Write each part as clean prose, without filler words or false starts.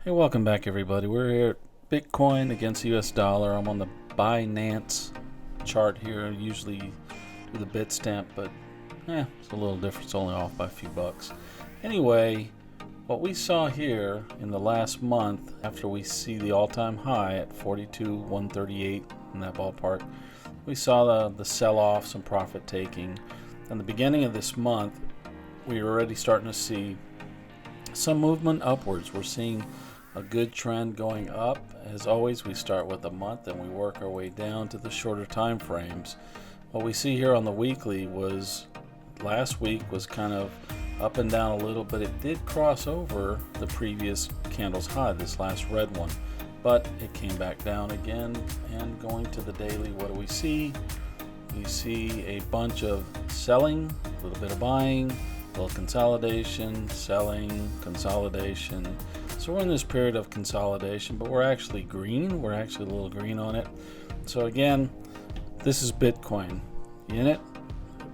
Hey, welcome back, everybody. We're here at Bitcoin against US dollar. I'm on the Binance chart here. I usually do the Bitstamp, but it's a little different. It's only off by a few bucks. Anyway, what we saw here in the last month, after we see the all-time high at 42,138 in that ballpark, we saw the sell-off, some profit taking. In the beginning of this month, we were already starting to see some movement upwards. We're seeing a good trend going up. As always, we start with a month and we work our way down to the shorter time frames. What we see here on the weekly was last week was kind of up and down a little, but it did cross over the previous candle's high, this last red one, but it came back down again. And going to the daily, what do we see? We see a bunch of selling, a little bit of buying, a little consolidation, selling, consolidation. So we're in this period of consolidation, but we're actually green. We're actually a little green on it. So again, this is Bitcoin. You in it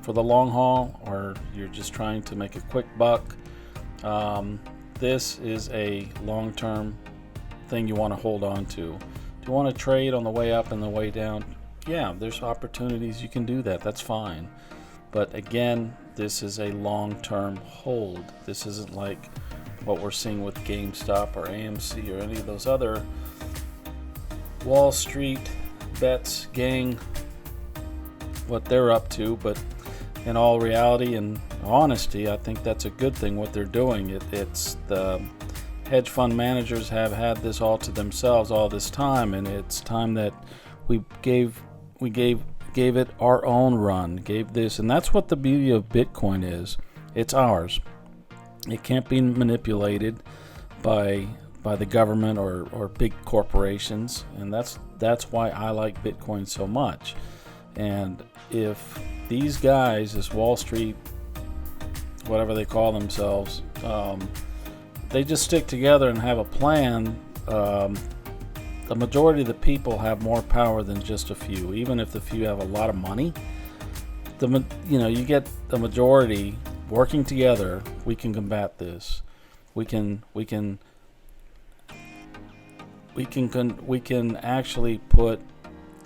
for the long haul, or you're just trying to make a quick buck? This is a long-term thing you want to hold on to. Do you want to trade on the way up and the way down? Yeah, there's opportunities you can do that. That's fine. But again, this is a long-term hold. This isn't like what we're seeing with GameStop or AMC or any of those other Wall Street bets gang, what they're up to. But in all reality and honesty, I think that's a good thing what they're doing. It's the hedge fund managers have had this all to themselves all this time, and it's time that we gave it our own run, gave this. And that's what the beauty of Bitcoin is. It's ours. It can't be manipulated by the government or big corporations, and that's why I like Bitcoin so much. And if these guys, this Wall Street, whatever they call themselves, they just stick together and have a plan, the majority of the people have more power than just a few. Even if the few have a lot of money, you get the majority working together. We can combat this. We can actually put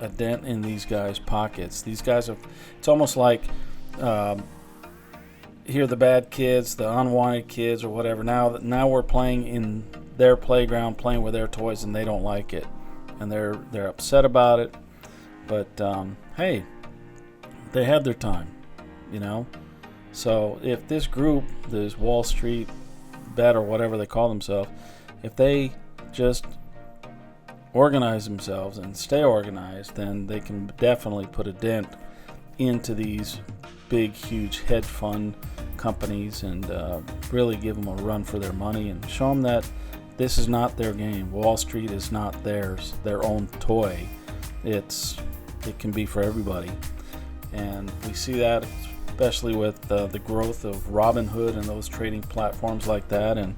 a dent in these guys' pockets. These guys are. It's almost like here the bad kids, the unwanted kids, or whatever. Now we're playing in their playground, playing with their toys, and they don't like it, and they're upset about it. But hey, they had their time, So if this group, this Wall Street bet or whatever they call themselves, if they just organize themselves and stay organized, then they can definitely put a dent into these big, huge hedge fund companies and really give them a run for their money and show them that this is not their game. Wall Street is not theirs, their own toy. It can be for everybody. And we see that especially with the growth of Robinhood and those trading platforms like that, and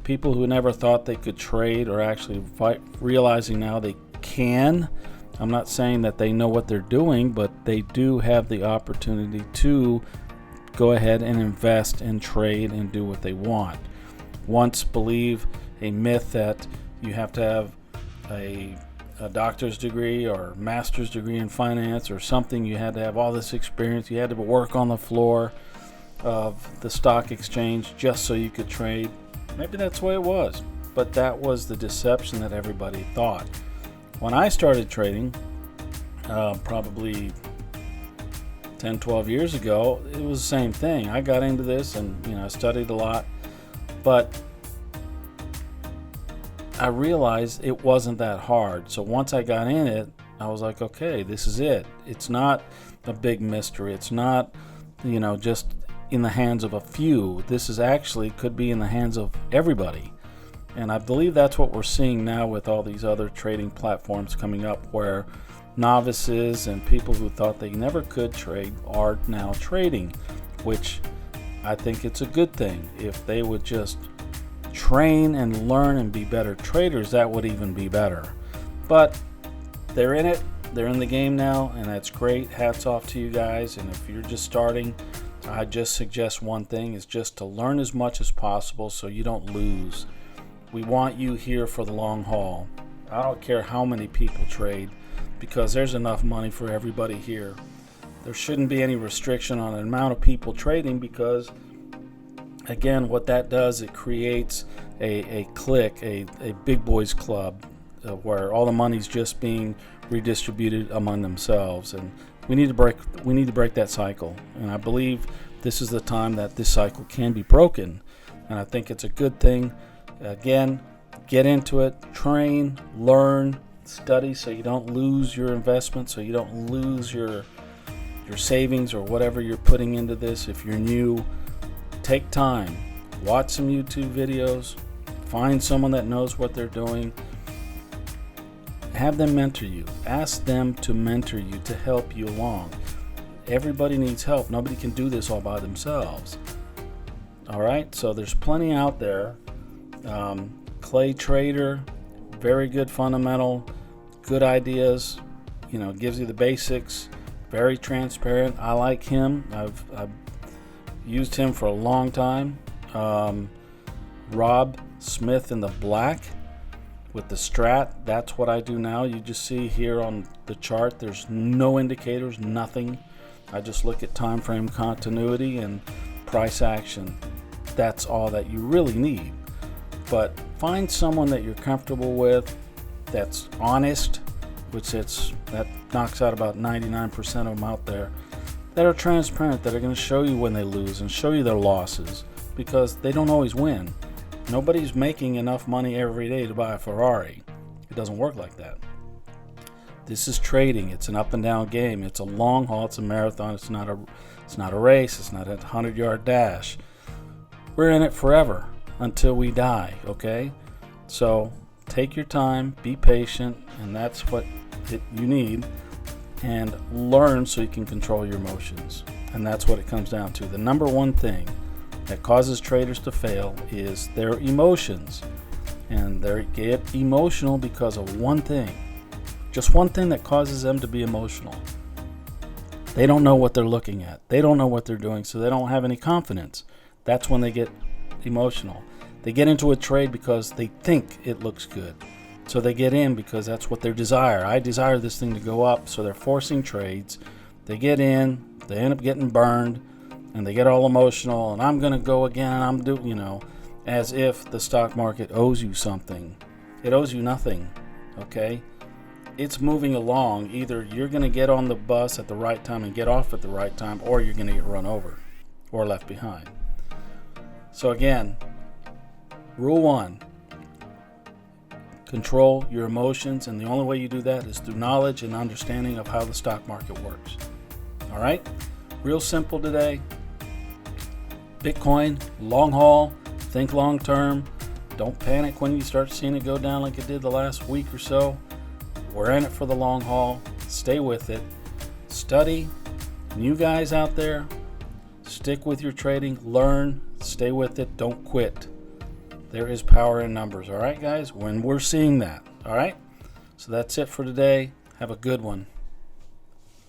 people who never thought they could trade are actually realizing now they can. I'm not saying that they know what they're doing, but they do have the opportunity to go ahead and invest and trade and do what they want. Once believe a myth that you have to have a doctor's degree or master's degree in finance or something. You had to have all this experience. You had to work on the floor of the stock exchange just so you could trade. Maybe that's the way it was, but that was the deception that everybody thought. When I started trading, probably 10, 12 years ago, it was the same thing. I got into this and I studied a lot, but I realized it wasn't that hard. So once I got in it, I was like, okay, this is it. It's not a big mystery. It's not, just in the hands of a few. This is actually could be in the hands of everybody. And I believe that's what we're seeing now with all these other trading platforms coming up, where novices and people who thought they never could trade are now trading, which I think it's a good thing. If they would just train and learn and be better traders, that would even be better. But they're in it, they're in the game now, and that's great. Hats off to you guys. And if you're just starting, I just suggest one thing, is just to learn as much as possible so you don't lose. We want you here for the long haul. I don't care how many people trade, because there's enough money for everybody here. There shouldn't be any restriction on the amount of people trading, because again, what that does, it creates a clique, a big boys club, where all the money's just being redistributed among themselves, and we need to break that cycle. And I believe this is the time that this cycle can be broken, and I think it's a good thing. Again, get into it, train, learn, study, so you don't lose your investment, so you don't lose your savings or whatever you're putting into this. If you're new, take time, watch some YouTube videos, find someone that knows what they're doing, have them mentor you, ask them to mentor you, to help you along. Everybody needs help. Nobody can do this all by themselves. All right, so there's plenty out there. Clay Trader, very good fundamental, good ideas, gives you the basics, very transparent. I like him. I've used him for a long time. Rob Smith in the black with the strat, that's what I do now. You just see here on the chart, there's no indicators, nothing. I just look at time frame continuity and price action. That's all that you really need. But find someone that you're comfortable with, that's honest, that knocks out about 99% of them out there, that are transparent, that are going to show you when they lose and show you their losses, because they don't always win. Nobody's making enough money every day to buy a Ferrari. It doesn't work like that. This is trading. It's an up and down game. It's a long haul. It's a marathon. It's not a race. It's not a 100-yard dash. We're in it forever until we die, okay? So take your time, be patient, and that's what you need, and learn so you can control your emotions. And that's what it comes down to. The number one thing that causes traders to fail is their emotions. And they get emotional because of one thing. Just one thing that causes them to be emotional. They don't know what they're looking at. They don't know what they're doing, so they don't have any confidence. That's when they get emotional. They get into a trade because they think it looks good. So they get in because that's what they desire. I desire this thing to go up, so they're forcing trades. They get in, they end up getting burned, and they get all emotional, and I'm going to go again, I'm doing, as if the stock market owes you something. It owes you nothing, okay? It's moving along. Either you're going to get on the bus at the right time and get off at the right time, or you're going to get run over or left behind. So again, rule 1, control your emotions, and the only way you do that is through knowledge and understanding of how the stock market works. All right? Real simple today. Bitcoin, long haul, think long term. Don't panic when you start seeing it go down like it did the last week or so. We're in it for the long haul. Stay with it. Study. New guys out there, stick with your trading. Learn. Stay with it. Don't quit. There is power in numbers. All right, guys? When we're seeing that. All right? So that's it for today. Have a good one.